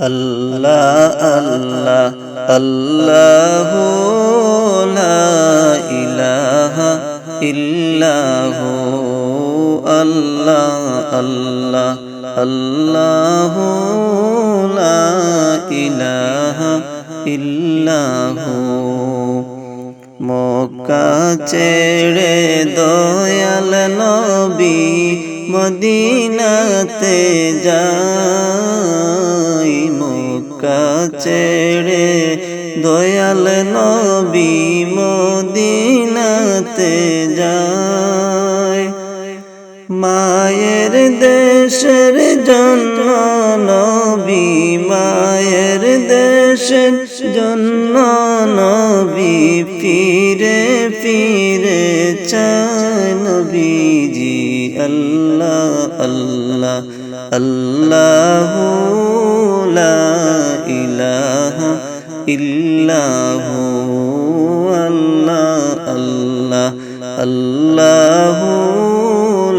আল্লাহ আল্লাহ আল্লাহু লা ইলাহা ইল্লাহু আল্লাহ আল্লাহ আল্লাহু লা ইলাহা ইল্লাহু। মক্কা ছেড়ে দয়াল নবী মদিনাতে যায়। মক্কা ছেড়ে দয়াল নবী মদিনাতে যায়। মায়ের দেশের জন্য নবী, মায়ের দেশের জন্য নবী ফিরে ফিরে চায় নবীজি। আল্লাহ আল্লাহ আল্লাহু লা ইলাহা ইল্লাহু আল্লাহ আল্লাহ আল্লাহু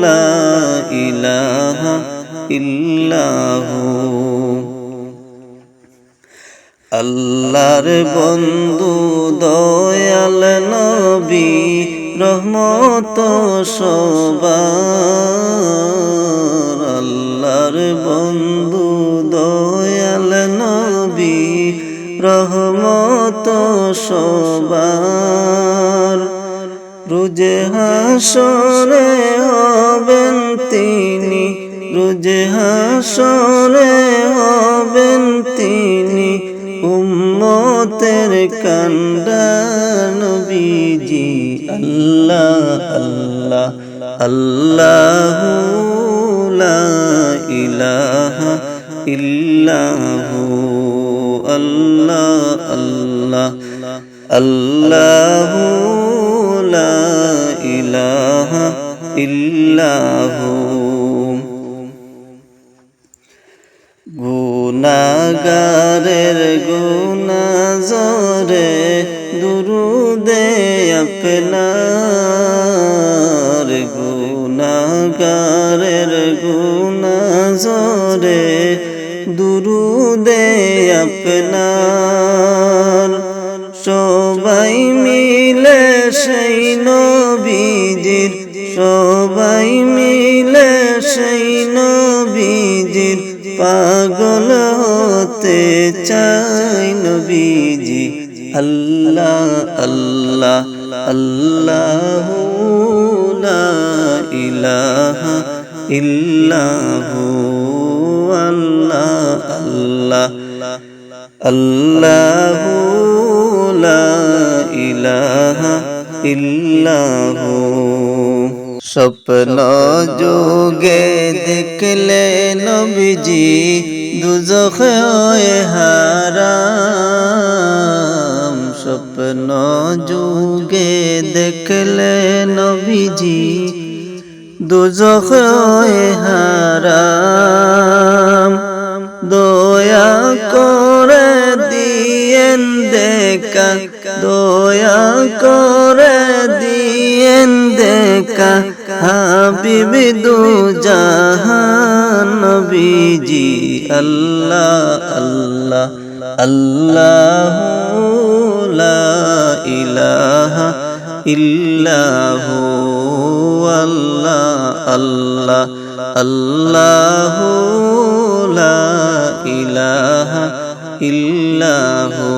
লা ইলাহা ইল্লাহু। আল্লাহর বন্ধু দয়াল নবী রহমত সবার। আল্লাহর বন্ধু দয়াল নবী রহমত সবার। রোজে হাসরে হবেন তিনি, রোজে হাসরে হবেন তিনি উম্মতের কান্ডার নবীজি। আল্লাহ আল্লাহ আল্লাহু লা ইলাহা ইল্লাহু আল্লাহ আল্লাহ আল্লাহু লা ইলাহা ইল্লাহু। গুনাহগারের গুনাহজরে দুরুদে আপনার। গুনাহগারের গুনাহজরে দুরুদে আপনার। সবাই মিলে সেই নবীজির, সবাই মিলে সেই নবীজির পাগল হতে চাই নবীজি। আল্লাহ আল্লাহ আল্লাহু লা ইলাহা ইল্লাহু আল্লাহ আল্লাহ আল্লাহু লা ইলাহা ইল্লাহু। স্বপ্ন যোগে দেখলে নবীজি দুজখে হয় হারাম। স্বপ্ন যোগে দেখলে নবীজি দুজখে হয় হারাম। দয়া করে দিয়েন দেখা, দয়া করে দিয়েন দেখা হাবিবি দু জাহান নবীজি। আল্লাহ আল্লাহ আল্লাহু লা ইলাহা ইল্লাহু আল্লাহ আল্লাহ আল্লাহু লা ইলাহা ইল্লাহু।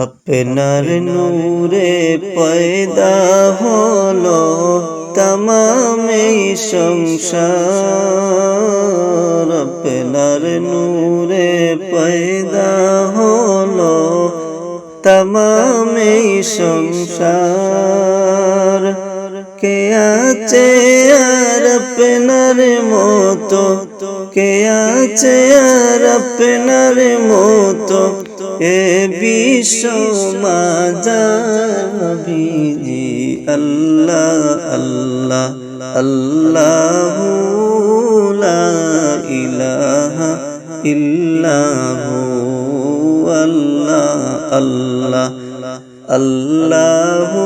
আপনার নূরে পয়দা হলো তামামে সংসার। আপনার নূরে পয়দা হলো তামামে সংসার। কে আছে আর আপনার মতো, কে আছে আর আপনার মতো এ বিশ্ব মাঝার নবীজি। আল্লাহ আল্লাহ আল্লাহু লা ইলাহা ইল্লাহু আল্লাহ আল্লাহ আল্লাহু